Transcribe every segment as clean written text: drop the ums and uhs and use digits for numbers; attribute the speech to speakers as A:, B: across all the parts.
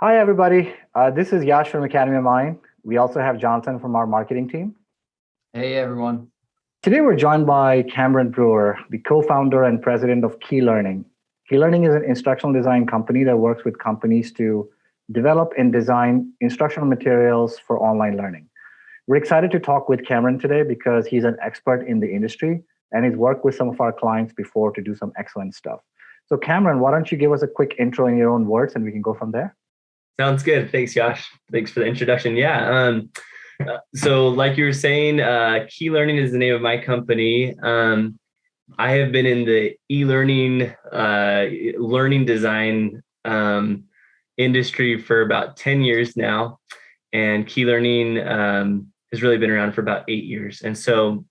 A: Hi, everybody. This is Yash from Academy of Mind. We also have Jonathan from our marketing team.
B: Hey everyone.
A: Today, we're joined by Camron Brewer, the co-founder and president of KeyLearning. KeyLearning is an instructional design company that works with companies to develop and design instructional materials for online learning. We're excited to talk with Cameron today because he's an expert in the industry and he's worked with some of our clients before to do some excellent stuff. So, Cameron, why don't you give us a quick intro in your own words and we can go from there?
C: Sounds good. Thanks, Josh. Thanks for the introduction. So like you were saying, KeyLearning is the name of my company. I have been in the e-learning, learning design industry for about 10 years now. And KeyLearning has really been around for about 8 years. And so,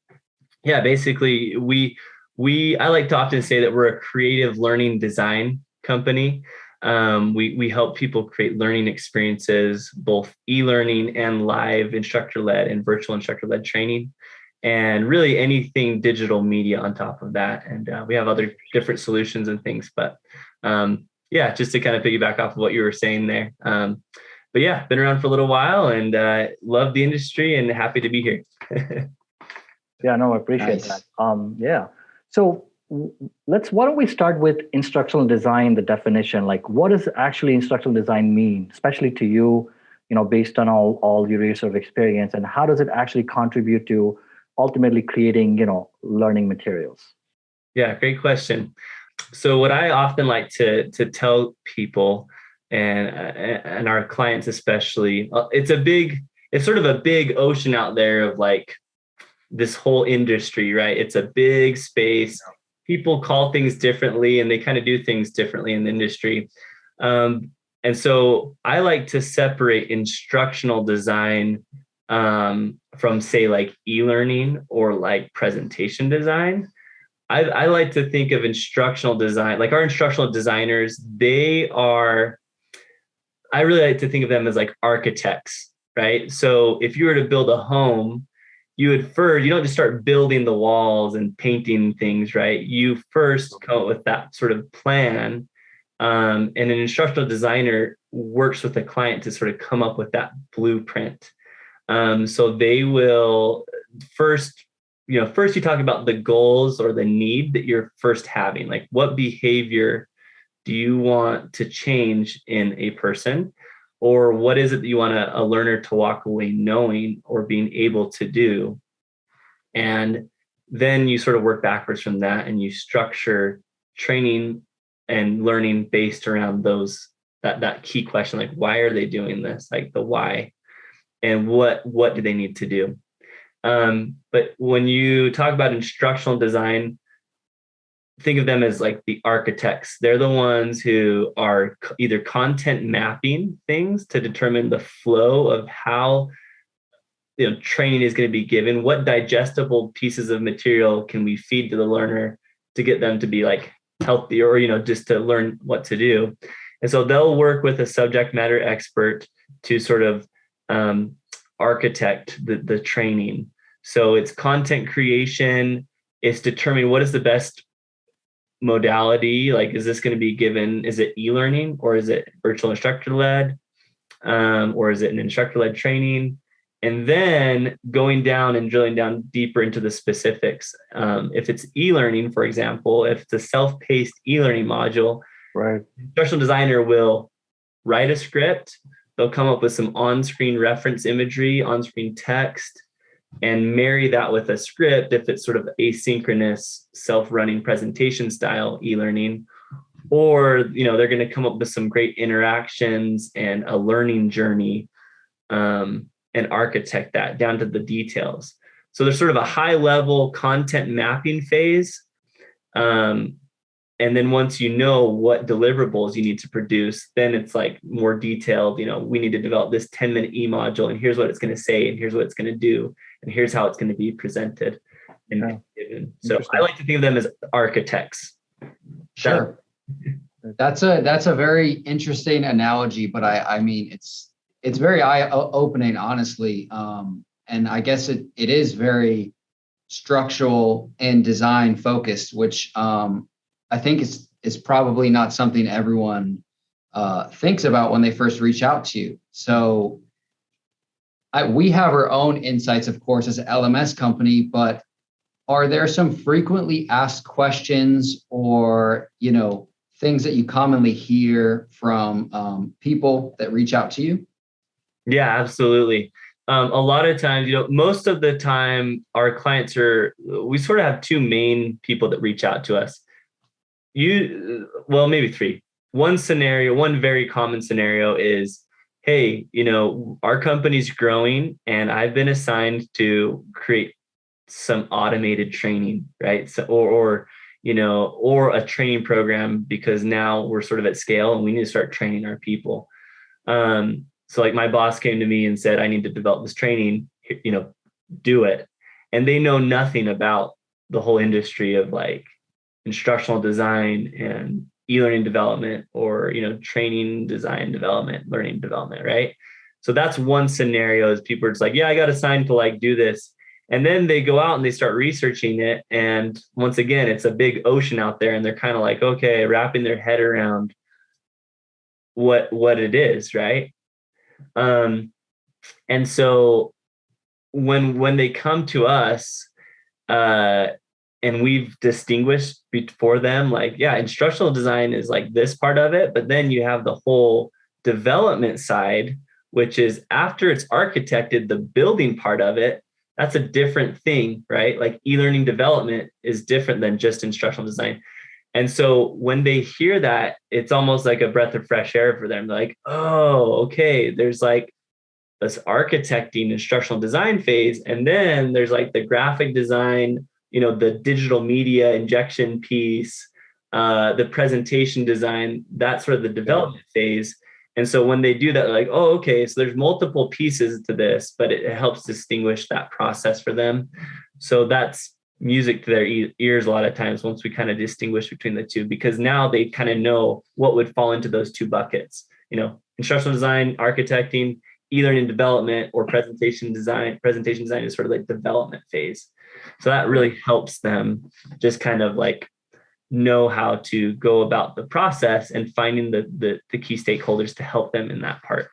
C: yeah, basically I like to often say that we're a creative learning design company. We help people create learning experiences, both e-learning and live instructor-led and virtual instructor-led training, and really anything digital media on top of that. And we have other different solutions and things, but just to kind of piggyback off of what you were saying there. But yeah, been around for a little while and love the industry and happy to be here.
A: Yeah, no, I appreciate that. So why don't we start with instructional design, the definition, like what does actually instructional design mean, especially to you, based on all your sort of experience, and how does it actually contribute to ultimately creating, learning materials?
C: Yeah, great question. So what I often like to tell people and our clients especially, it's sort of a big ocean out there of like this whole industry, right? It's a big space. People call things differently and they kind of do things differently in the industry. And so I like to separate instructional design from, say, like e-learning or like presentation design. I like to think of instructional design, like our instructional designers, I really like to think of them as like architects, right? So if you were to build a home, you don't just start building the walls and painting things, right? You first come up with that sort of plan. And an instructional designer works with the client to sort of come up with that blueprint. So they will first you talk about the goals or the need that you're first having, like what behavior do you want to change in a person? Or what is it that you want a learner to walk away knowing or being able to do? And then you sort of work backwards from that and you structure training and learning based around that key question, like why are they doing this? Like the why and what do they need to do? But when you talk about instructional design, think of them as like the architects. They're the ones who are either content mapping things to determine the flow of how training is going to be given. What digestible pieces of material can we feed to the learner to get them to be like healthy or just to learn what to do? And so they'll work with a subject matter expert to sort of architect the training. So it's content creation. It's determining what is the best modality. Like, is this going to be given? Is it e-learning or is it virtual instructor-led? Or is it an instructor-led training? And then going down and drilling down deeper into the specifics. If it's e-learning, for example, if it's a self-paced e-learning module,
A: right,
C: instructional designer will write a script. They'll come up with some on-screen reference imagery, on-screen text, and marry that with a script if it's sort of asynchronous, self-running presentation style e-learning. Or, they're going to come up with some great interactions and a learning journey and architect that down to the details. So there's sort of a high-level content mapping phase. And then once you know what deliverables you need to produce, then it's like more detailed, we need to develop this 10-minute e-module and here's what it's going to say and here's what it's going to do and here's how it's going to be presented and given. So I like to think of them as architects.
B: Sure. That's a very interesting analogy, but I mean, it's very eye-opening, honestly. And I guess it is very structural and design focused, which I think is probably not something everyone thinks about when they first reach out to you. So we have our own insights, of course, as an LMS company, but are there some frequently asked questions or, things that you commonly hear from people that reach out to you?
C: Yeah, absolutely. A lot of times, most of the time our clients we sort of have two main people that reach out to us. Maybe three. One very common scenario is, hey, our company's growing and I've been assigned to create some automated training, right? So, or a training program because now we're sort of at scale and we need to start training our people. So like my boss came to me and said, I need to develop this training, do it. And they know nothing about the whole industry of like instructional design and e-learning development or, training design development, learning development, right? So that's one scenario is people are just like, yeah, I got assigned to like do this. And then they go out and they start researching it. And once again, it's a big ocean out there and they're kind of like, okay, wrapping their head around what it is, right? And so when they come to us, and we've distinguished for them, like, yeah, instructional design is like this part of it, but then you have the whole development side, which is after it's architected, the building part of it, that's a different thing, right? Like e-learning development is different than just instructional design. And so when they hear that, it's almost like a breath of fresh air for them. They're like, oh, okay, there's like this architecting instructional design phase. And then there's like the graphic design, the digital media injection piece, the presentation design, that's sort of the development phase. And so when they do that, they're like, oh, okay, so there's multiple pieces to this, but it helps distinguish that process for them. So that's music to their ears a lot of times once we kind of distinguish between the two, because now they kind of know what would fall into those two buckets, instructional design, architecting, e-learning development, or presentation design. Presentation design is sort of like development phase. So that really helps them just kind of like know how to go about the process and finding the key stakeholders to help them in that part.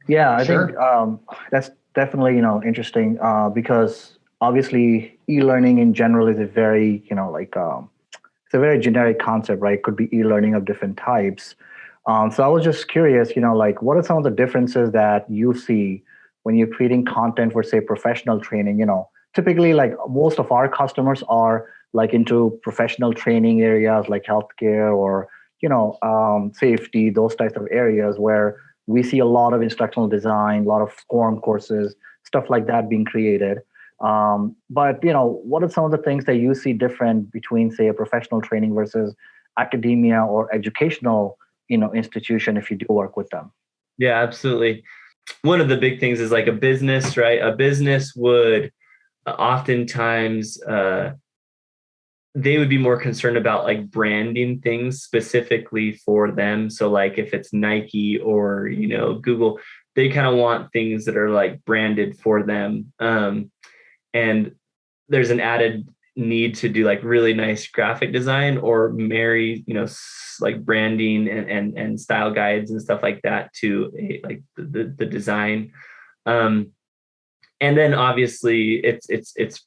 A: Yeah, I
B: Sure.
A: think that's definitely, interesting because obviously e-learning in general is a very, it's a very generic concept, right? It could be e-learning of different types. So I was just curious, what are some of the differences that you see when you're creating content for, say, professional training? Typically, like most of our customers are like into professional training areas like healthcare or, safety, those types of areas where we see a lot of instructional design, a lot of SCORM courses, stuff like that being created. But, what are some of the things that you see different between, say, a professional training versus academia or educational, institution if you do work with them?
C: Yeah, absolutely. One of the big things is like a business, right? A business would oftentimes they would be more concerned about like branding things specifically for them. So like if it's Nike or, Google, they kind of want things that are like branded for them. And there's an added need to do like really nice graphic design or marry, like branding and style guides and stuff like that to like the design. And then obviously it's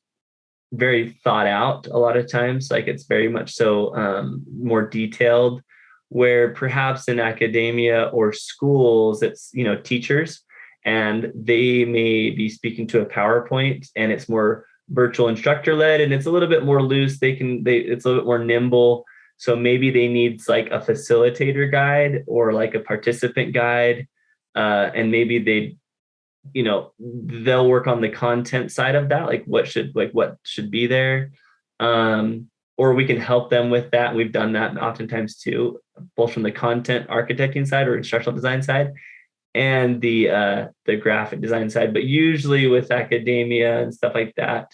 C: very thought out a lot of times, like it's very much so more detailed, where perhaps in academia or schools, it's, teachers and they may be speaking to a PowerPoint and it's more virtual instructor led and it's a little bit more loose. It's a little bit more nimble. So maybe they need like a facilitator guide or like a participant guide. And maybe they'll work on the content side of that, like what should be there. Or we can help them with that. We've done that oftentimes too, both from the content architecting side or instructional design side and the graphic design side. But usually with academia and stuff like that,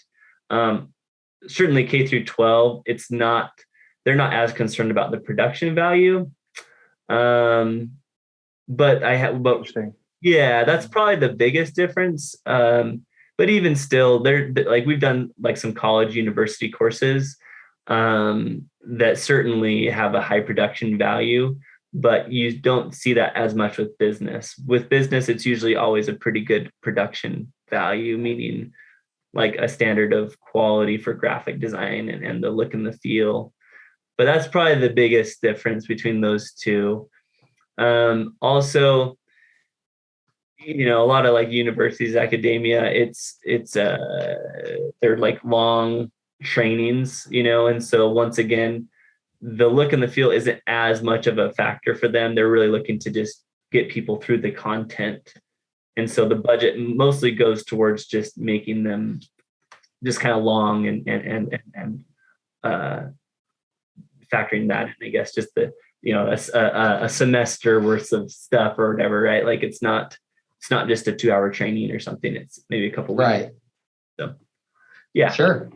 C: certainly K through 12, they're not as concerned about the production value. Yeah, that's probably the biggest difference. But even still, they're like, we've done like some college university courses that certainly have a high production value, but you don't see that as much with business. With business, it's usually always a pretty good production value, meaning like a standard of quality for graphic design and the look and the feel. But that's probably the biggest difference between those two. Also, a lot of like universities, academia, they're like long trainings, and so once again, the look and the feel isn't as much of a factor for them. They're really looking to just get people through the content. And so the budget mostly goes towards just making them just kind of long and factoring that in, I guess, just the, a semester worth of stuff or whatever, right? Like it's not just a 2-hour training or something. It's maybe a couple weeks.
B: Right.
C: So, yeah.
B: Sure.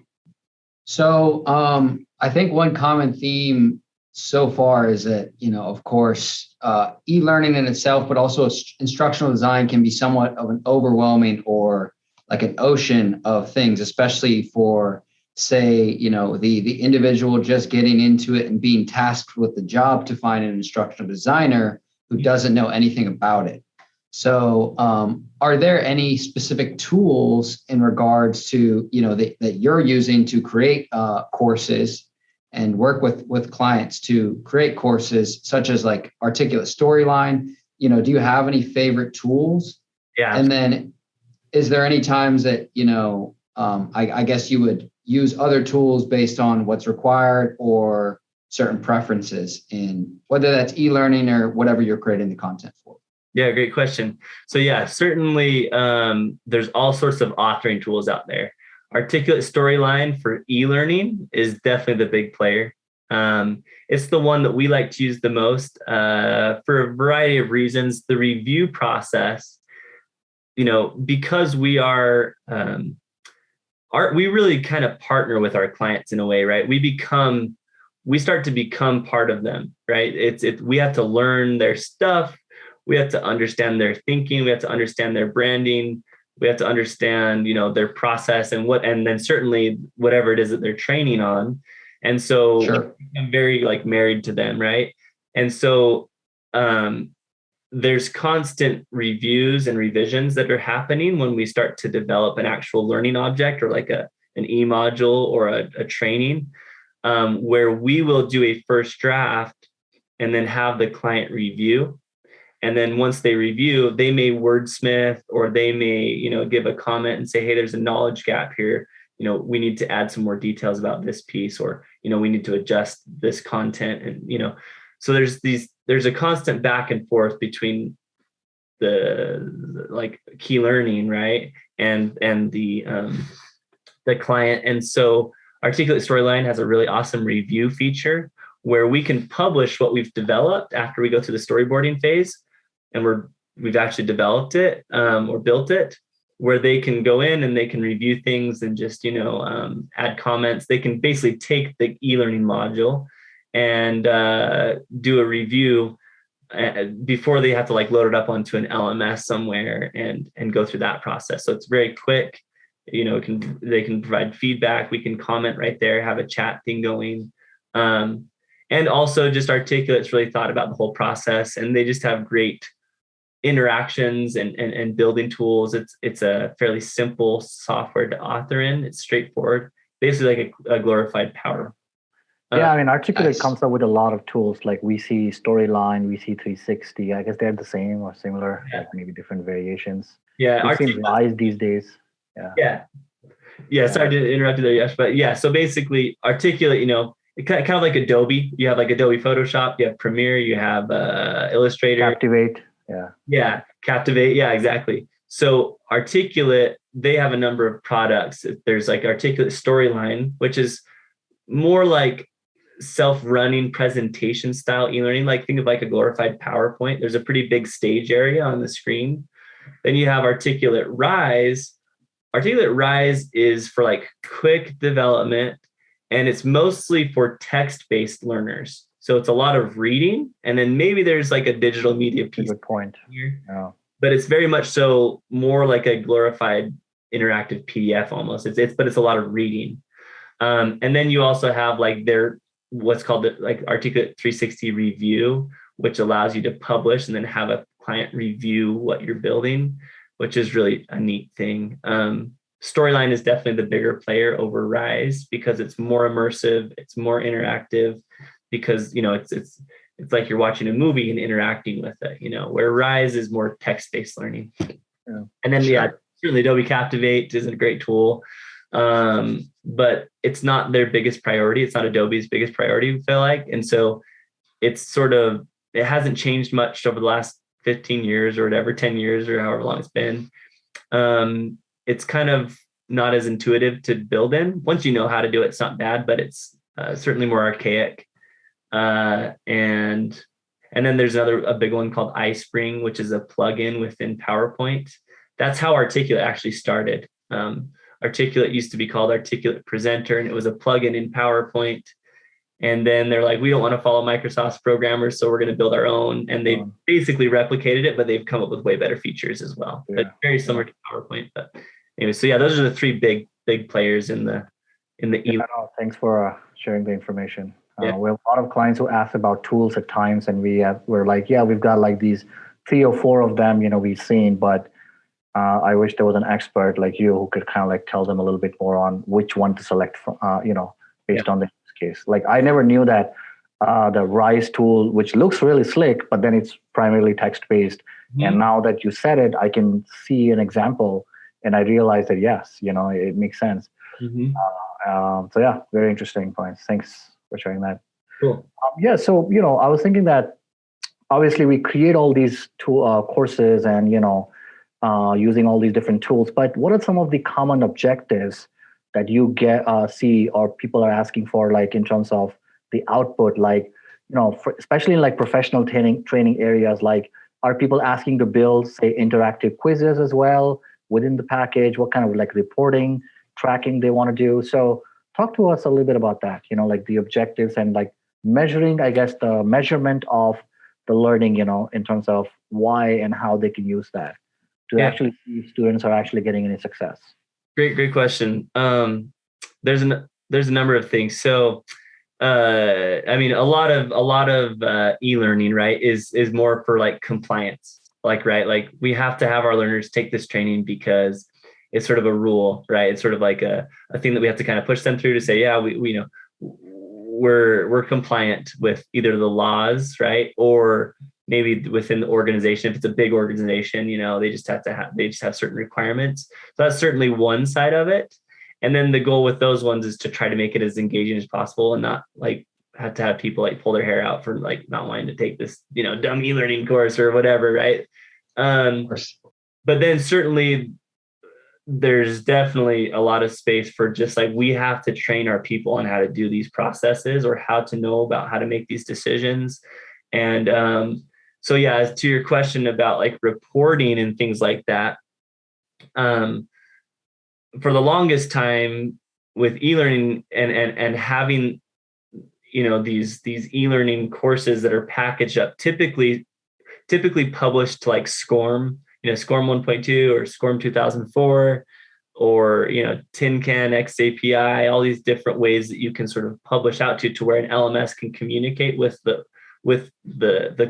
B: So I think one common theme so far is that, of course, e-learning in itself, but also instructional design can be somewhat of an overwhelming or like an ocean of things, especially for, say, the individual just getting into it and being tasked with the job to find an instructional designer who doesn't know anything about it. So are there any specific tools in regards to, that you're using to create courses and work with clients to create courses such as like Articulate Storyline? Do you have any favorite tools?
C: Yeah.
B: And then is there any times that, I guess you would use other tools based on what's required or certain preferences in whether that's e-learning or whatever you're creating the content for?
C: Yeah, great question. So yeah, certainly there's all sorts of authoring tools out there. Articulate Storyline for e-learning is definitely the big player. It's the one that we like to use the most for a variety of reasons. The review process, because we are, we really kind of partner with our clients in a way, right? We start to become part of them, right? We have to learn their stuff. We have to understand their thinking. We have to understand their branding. We have to understand, their process and then certainly whatever it is that they're training on. And so
B: Sure.
C: I'm very like married to them, right? And so there's constant reviews and revisions that are happening when we start to develop an actual learning object or like an e-module or a training, where we will do a first draft and then have the client review. And then once they review, they may wordsmith or they may, give a comment and say, hey, there's a knowledge gap here. We need to add some more details about this piece, or, we need to adjust this content. And, so there's a constant back and forth between the like Key Learning, right? And the client. And so Articulate Storyline has a really awesome review feature where we can publish what we've developed after we go through the storyboarding phase. And we've actually developed it or built it, where they can go in and they can review things and just, add comments. They can basically take the e-learning module and do a review before they have to like load it up onto an LMS somewhere and go through that process. So it's very quick. They can provide feedback. We can comment right there, have a chat thing going. And also just Articulate's really thought about the whole process, and they just have great interactions and building tools. It's a fairly simple software to author in. It's straightforward, basically like a glorified Power.
A: Yeah, I mean, Articulate
B: Nice.
A: comes up with a lot of tools like we see Storyline, we see 360. I guess they're the same or similar,
C: Yeah.
A: like maybe different variations.
C: Yeah,
A: It seems Rise these days.
C: Yeah. Sorry to interrupt you there, Yash, but yeah. So basically, Articulate, it kind of like Adobe. You have like Adobe Photoshop, you have Premiere, you have Illustrator.
A: Captivate.
C: Yeah, Captivate. Yeah, exactly. So Articulate, they have a number of products. There's like Articulate Storyline, which is more like self-running presentation style e-learning. Like think of like a glorified PowerPoint. There's a pretty big stage area on the screen. Then you have Articulate Rise. Articulate Rise is for like quick development, and it's mostly for text-based learners. So it's a lot of reading, and then maybe there's like a digital media piece.
A: Good point.
C: Here.
A: Yeah.
C: But it's very much so more like a glorified interactive PDF almost. But it's a lot of reading. And then you also have like what's called like Articulate 360 Review, which allows you to publish and then have a client review what you're building, which is really a neat thing. Storyline is definitely the bigger player over Rise because it's more immersive, it's more interactive, because it's like you're watching a movie and interacting with it, where Rise is more text-based learning.
A: Yeah.
C: And then certainly Adobe Captivate is a great tool. But it's not their biggest priority. It's not Adobe's biggest priority, I feel like. And so it hasn't changed much over the last 15 years or whatever, 10 years or however long it's been. It's kind of not as intuitive to build in. Once you know how to do it, it's not bad, but it's certainly more archaic. And then there's a big one called iSpring, which is a plugin within PowerPoint. That's how Articulate actually started. Articulate used to be called Articulate Presenter, and it was a plugin in PowerPoint. And then they're like, we don't want to follow Microsoft's programmers, so we're going to build our own. And they basically replicated it, but they've come up with way better features as well. Yeah. But very similar to PowerPoint. But anyway, so yeah, those are the three big players in the
A: Thanks for sharing the information.
C: Yeah.
A: We have a lot of clients who ask about tools at times, and we're like, yeah, we've got like these 3 or 4 of them, we've seen, but I wish there was an expert like you who could kind of like tell them a little bit more on which one to select from, based on the use case. Like I never knew that the Rise tool, which looks really slick, but then it's primarily text-based. Mm-hmm. And now that you said it, I can see an example and I realized that, yes, it makes sense. Mm-hmm. So yeah, very interesting points. Thanks for sharing that.
C: Cool.
A: So, I was thinking that obviously we create all these courses and, using all these different tools, but what are some of the common objectives that you see or people are asking for, like in terms of the output, like, especially in like professional training areas, like are people asking to build, say, interactive quizzes as well within the package? What kind of like reporting, tracking they want to do? So talk to us a little bit about that, like the objectives and like measuring, I guess, the measurement of the learning, in terms of why and how they can use that to actually see if students are actually getting any success.
C: Great question. There's a number of things. So, a lot of e-learning, right, is more for like compliance, right? Like we have to have our learners take this training because it's sort of a rule, right? It's sort of like a thing that we have to kind of push them through to say, yeah, we're compliant with either the laws, right, or maybe within the organization. If it's a big organization, they just have certain requirements. So that's certainly one side of it. And then the goal with those ones is to try to make it as engaging as possible and not like have to have people like pull their hair out for like not wanting to take this, dumb e-learning course or whatever, right? But then certainly there's definitely a lot of space for just like, we have to train our people on how to do these processes or how to know about how to make these decisions. And so yeah, to your question about like reporting and things like that, for the longest time with e-learning and having, these e-learning courses that are packaged up, typically published to like SCORM, SCORM 1.2 or SCORM 2004, or, Tin Can, XAPI, all these different ways that you can sort of publish out to where an LMS can communicate with the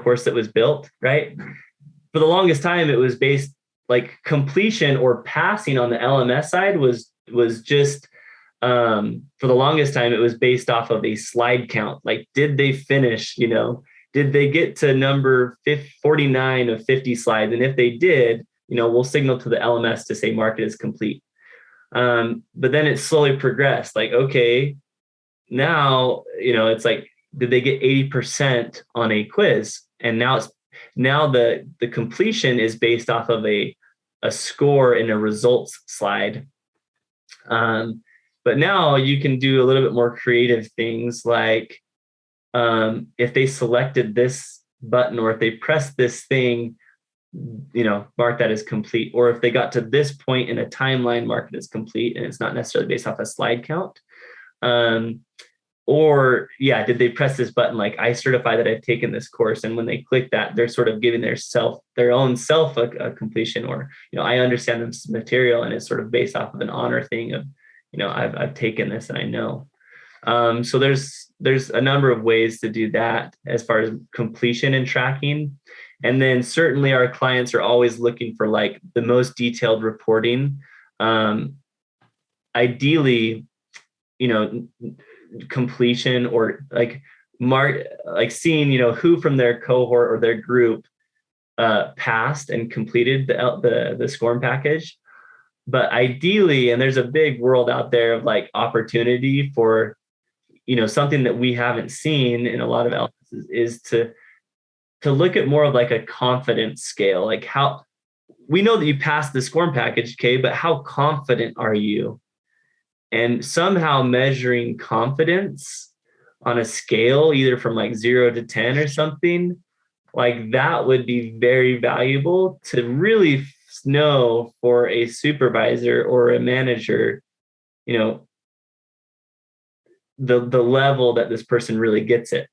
C: course that was built, right? For the longest time, it was based like completion or passing on the LMS side was just, for the longest time, it was based off of a slide count. Like, did they finish, did they get to number 49 of 50 slides? And if they did, we'll signal to the LMS to say mark it as complete. But then it slowly progressed. Like, okay, now, it's like, did they get 80% on a quiz? And now the completion is based off of a score in a results slide. But now you can do a little bit more creative things like, if they selected this button or if they pressed this thing, mark that as complete. Or if they got to this point in a timeline, mark it as complete. And it's not necessarily based off a slide count. Or did they press this button? Like, I certify that I've taken this course. And when they click that, they're sort of giving their own self a completion, or, I understand this material, and it's sort of based off of an honor thing of, I've taken this and I know. So there's a number of ways to do that as far as completion and tracking. And then certainly our clients are always looking for like the most detailed reporting. Ideally, completion or like seeing, who from their cohort or their group passed and completed the SCORM package. But ideally, and there's a big world out there of like opportunity for, something that we haven't seen in a lot of LMSs is to look at more of like a confidence scale. Like how we know that you passed the SCORM package, okay, but how confident are you? And somehow measuring confidence on a scale, either from like 0 to 10 or something, like that would be very valuable to really know for a supervisor or a manager, the level that this person really gets it,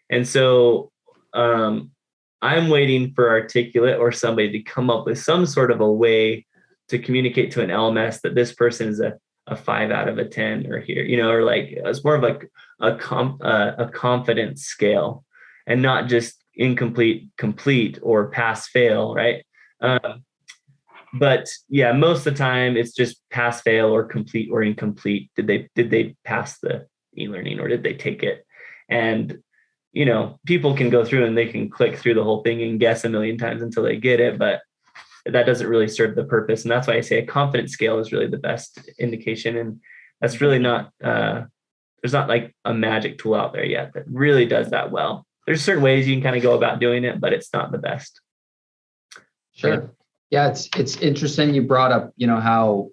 C: And so I'm waiting for Articulate or somebody to come up with some sort of a way to communicate to an LMS that this person is a 5 out of a 10 or here, or like it's more of like a confidence scale and not just incomplete, complete, or pass, fail, right? But yeah, most of the time it's just pass, fail, or complete or incomplete. Did they pass the e-learning or did they take it? And people can go through and they can click through the whole thing and guess a million times until they get it, but that doesn't really serve the purpose. And that's why I say a confidence scale is really the best indication. And that's really not, there's not like a magic tool out there yet that really does that well. There's certain ways you can kind of go about doing it, but it's not the best.
B: Sure. Yeah, it's interesting you brought up, how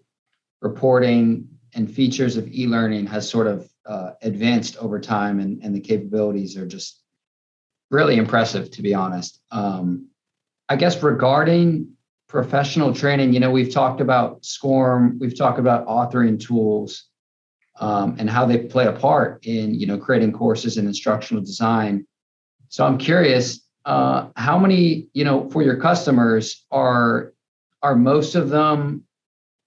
B: reporting and features of e-learning has sort of advanced over time, and the capabilities are just really impressive, to be honest. I guess regarding professional training, we've talked about SCORM, we've talked about authoring tools, and how they play a part in, creating courses in instructional design. So I'm curious, how many, for your customers, are most of them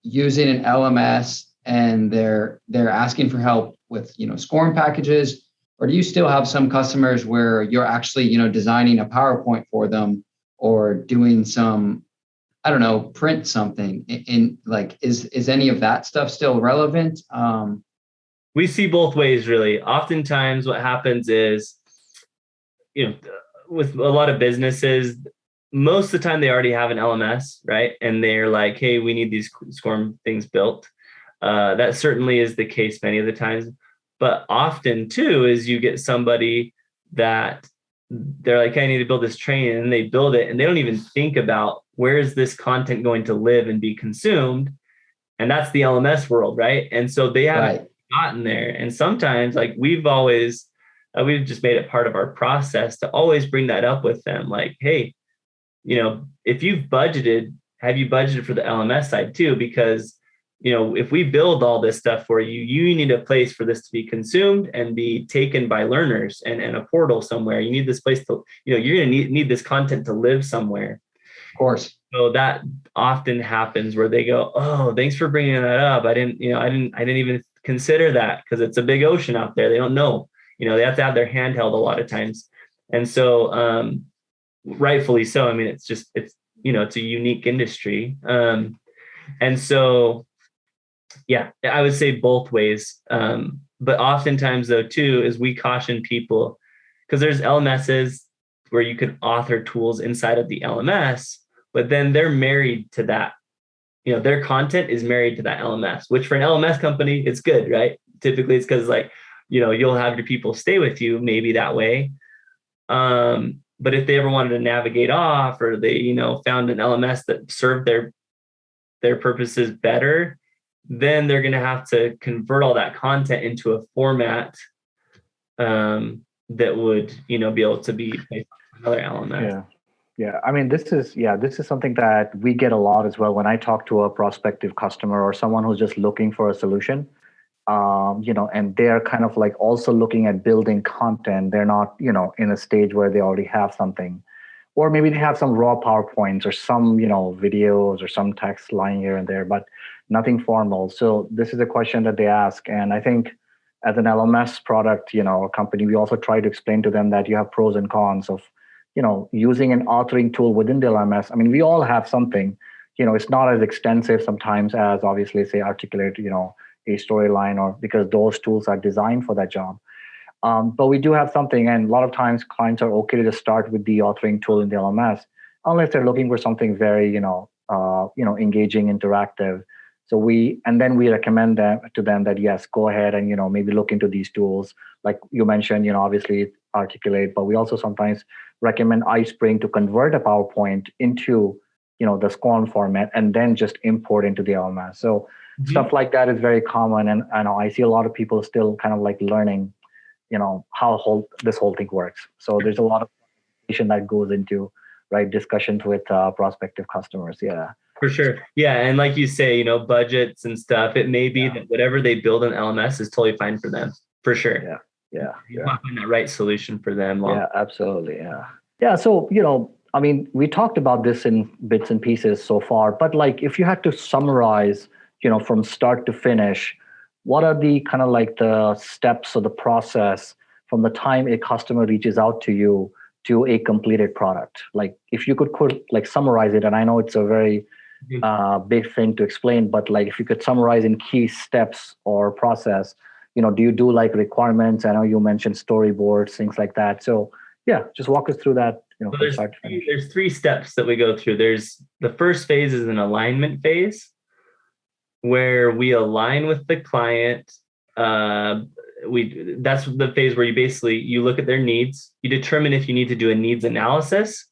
B: using an LMS and they're asking for help with, SCORM packages, or do you still have some customers where you're actually, designing a PowerPoint for them or doing some, I don't know, print something in like, is any of that stuff still relevant?
C: We see both ways, really. Oftentimes what happens is, with a lot of businesses, most of the time they already have an LMS, right? And they're like, hey, we need these SCORM things built. That certainly is the case many of the times. But often too is you get somebody that they're like, hey, I need to build this training, and they build it and they don't even think about where is this content going to live and be consumed. And that's the LMS world, right? And so they haven't gotten there. And sometimes like we've just made it part of our process to always bring that up with them. Like, hey, if you've budgeted, have you budgeted for the LMS side too? Because, if we build all this stuff for you, you need a place for this to be consumed and be taken by learners and a portal somewhere. You need this place to, you're going to need this content to live somewhere.
B: Of course.
C: So that often happens where they go, oh, thanks for bringing that up. I didn't even consider that because it's a big ocean out there. They don't know, they have to have their handheld a lot of times. And so, rightfully so. I mean, it's a unique industry. And so, yeah, I would say both ways. But oftentimes though, too, is we caution people because there's LMSs where you can author tools inside of the LMS, but then they're married to that. Their content is married to that LMS, which for an LMS company, it's good, right? Typically it's because like, you'll have your people stay with you maybe that way. But if they ever wanted to navigate off or they, found an LMS that served their purposes better, then they're going to have to convert all that content into a format that would, be able to be placed on another LMS.
A: Yeah. I mean, this is something that we get a lot as well. When I talk to a prospective customer or someone who's just looking for a solution, and they're kind of like also looking at building content. They're not, in a stage where they already have something, or maybe they have some raw PowerPoints or some, videos or some text lying here and there, but nothing formal. So this is a question that they ask. And I think as an LMS product, company, we also try to explain to them that you have pros and cons of, using an authoring tool within the LMS. I mean, we all have something, it's not as extensive sometimes as obviously say Articulate, a storyline, or because those tools are designed for that job. But we do have something, and a lot of times clients are okay to just start with the authoring tool in the LMS, unless they're looking for something very, engaging, interactive. Then we recommend to them that yes, go ahead and maybe look into these tools, like you mentioned, obviously Articulate, but we also sometimes recommend iSpring to convert a PowerPoint into the SCORM format and then just import into the LMS. So stuff like that is very common, and I see a lot of people still kind of like learning how this whole thing works. So there's a lot of information that goes into discussions with prospective customers. Yeah.
C: For sure. Yeah. And like you say, budgets and stuff, it may be that whatever they build in LMS is totally fine for them. For sure.
A: Yeah.
C: You want to find that right solution for them.
A: Yeah, absolutely. Yeah. So, I mean, we talked about this in bits and pieces so far, but like if you had to summarize, from start to finish, what are the kind of like the steps or the process from the time a customer reaches out to you to a completed product? Like if you could summarize it, and I know it's a very big thing to explain, but like if you could summarize in key steps or process, do you do like requirements? I know you mentioned storyboards, things like that. So yeah, just walk us through that.
C: Well, there's 3 steps that we go through. There's the first phase is an alignment phase, where we align with the client. That's the phase where you look at their needs, you determine if you need to do a needs analysis,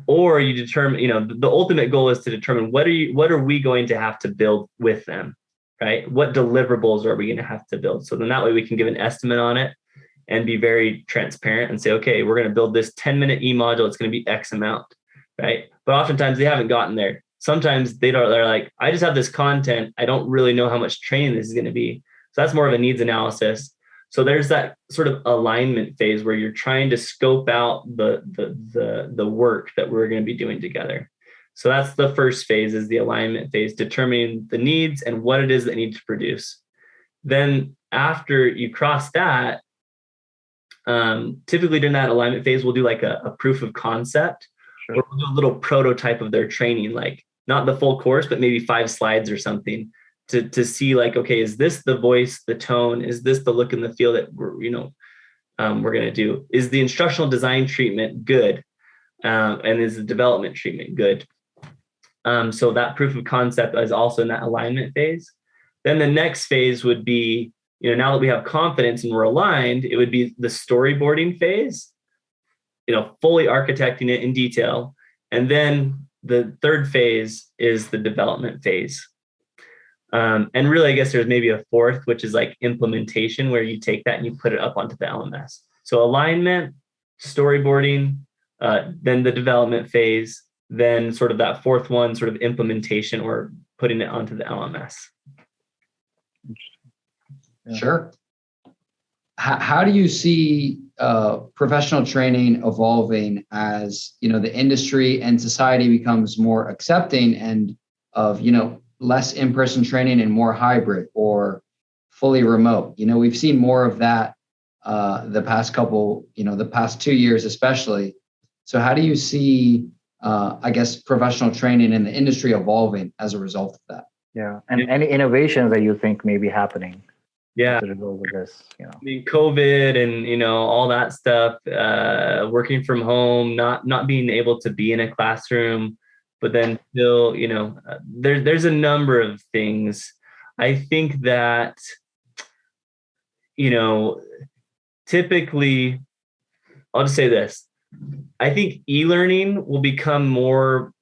C: or you determine, the ultimate goal is to determine what are we going to have to build with them, right? What deliverables are we going to have to build? So then that way we can give an estimate on it and be very transparent and say, okay, we're going to build this 10-minute e-module. It's going to be X amount, right? But oftentimes they haven't gotten there. Sometimes they're like, I just have this content. I don't really know how much training this is going to be. So that's more of a needs analysis. So there's that sort of alignment phase where you're trying to scope out the work that we're going to be doing together. So that's the first phase, is the alignment phase, determining the needs and what it is that need to produce. Then after you cross that, typically during that alignment phase, we'll do like a proof of concept. Sure. Or we'll do a little prototype of their training, like not the full course, but maybe 5 slides or something to see like, okay, is this the voice, the tone? Is this the look and the feel that we're going to do? Is the instructional design treatment good? And is the development treatment good? So that proof of concept is also in that alignment phase. Then the next phase would be, now that we have confidence and we're aligned, it would be the storyboarding phase, fully architecting it in detail. And then the third phase is the development phase. And really, I guess there's maybe a fourth, which is like implementation, where you take that and you put it up onto the LMS. So alignment, storyboarding, then the development phase, then sort of that fourth one, sort of implementation or putting it onto the LMS.
B: Sure. How do you see professional training evolving as the industry and society becomes more accepting and of less in-person training and more hybrid or fully remote? We've seen more of that the past 2 years especially. So how do you see professional training in the industry evolving as a result of that?
A: Yeah, and any innovations that you think may be happening?
C: Yeah,
A: with this,
C: I mean, COVID and all that stuff, working from home, not being able to be in a classroom, but then still, there's a number of things. I think that typically, I'll just say this: I think e-learning will become more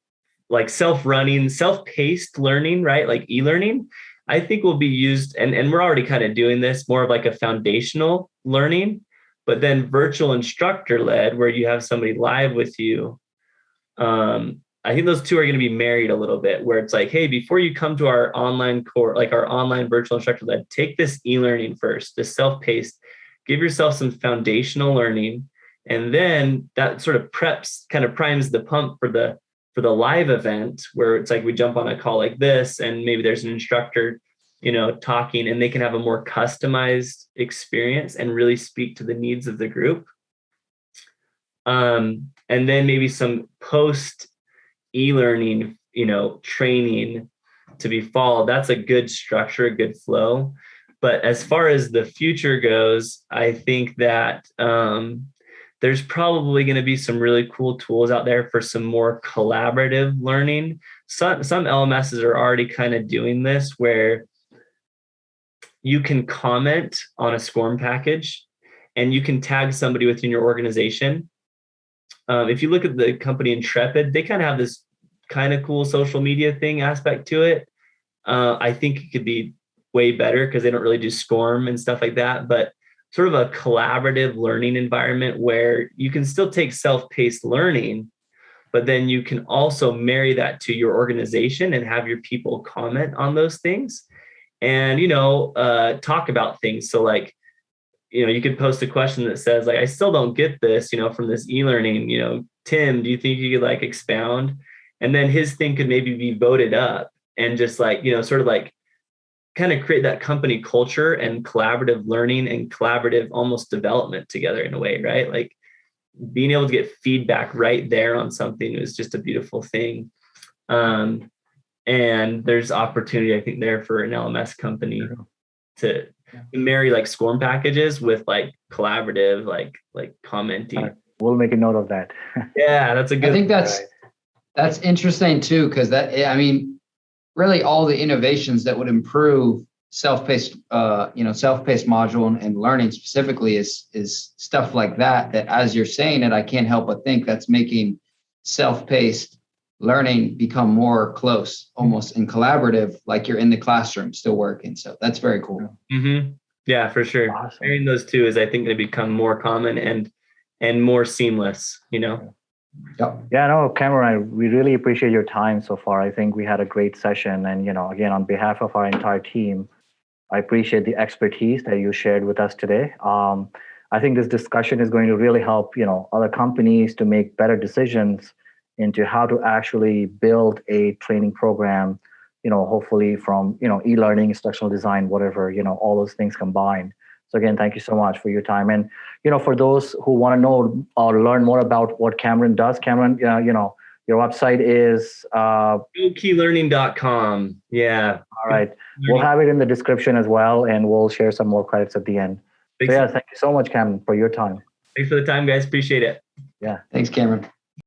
C: like self-running, self-paced learning, right? Like e-learning. I think will be used, and we're already kind of doing this, more of like a foundational learning, but then virtual instructor led, where you have somebody live with you. I think those two are going to be married a little bit, where it's like, hey, before you come to our online course, like our online virtual instructor led, take this e-learning first, this self-paced, give yourself some foundational learning. And then that sort of primes the pump for the live event, where it's like we jump on a call like this, and maybe there's an instructor, talking, and they can have a more customized experience and really speak to the needs of the group. And then maybe some post e-learning, training to be followed. That's a good structure, a good flow. But as far as the future goes, I think that there's probably going to be some really cool tools out there for some more collaborative learning. Some LMSs are already kind of doing this, where you can comment on a SCORM package and you can tag somebody within your organization. If you look at the company Intrepid, they kind of have this kind of cool social media thing aspect to it. I think it could be way better because they don't really do SCORM and stuff like that, but sort of a collaborative learning environment where you can still take self-paced learning, but then you can also marry that to your organization and have your people comment on those things and, talk about things. So like, you could post a question that says like, I still don't get this, from this e-learning, Tim, do you think you could like expound? And then his thing could maybe be voted up and just like, sort of like kind of create that company culture and collaborative learning and collaborative almost development together in a way, right? Like being able to get feedback right there on something is just a beautiful thing. And there's opportunity, I think, there for an LMS company to marry like SCORM packages with like collaborative, like commenting.
A: We'll make a note of that.
C: Yeah, that's a good.
B: I think that's interesting too, because really all the innovations that would improve self-paced module and learning specifically is stuff like that as you're saying it, I can't help but think that's making self-paced learning become more close, almost and collaborative, like you're in the classroom still working. So that's very cool.
C: Mm-hmm. Yeah, for sure.
A: Awesome.
C: Pairing those two is, I think, going to become more common and more seamless,
B: Yep.
A: Yeah, no, Camron, we really appreciate your time so far. I think we had a great session. And, again, on behalf of our entire team, I appreciate the expertise that you shared with us today. I think this discussion is going to really help, other companies to make better decisions into how to actually build a training program, hopefully from, e-learning, instructional design, whatever, all those things combined. So again, thank you so much for your time. And, for those who want to know or learn more about what Camron does, Camron, your website is
C: KeyLearning.com. Yeah.
A: All right. We'll have it in the description as well, and we'll share some more credits at the end. Thank you so much, Camron, for your time.
C: Thanks for the time, guys. Appreciate it.
A: Yeah.
B: Thanks, Camron.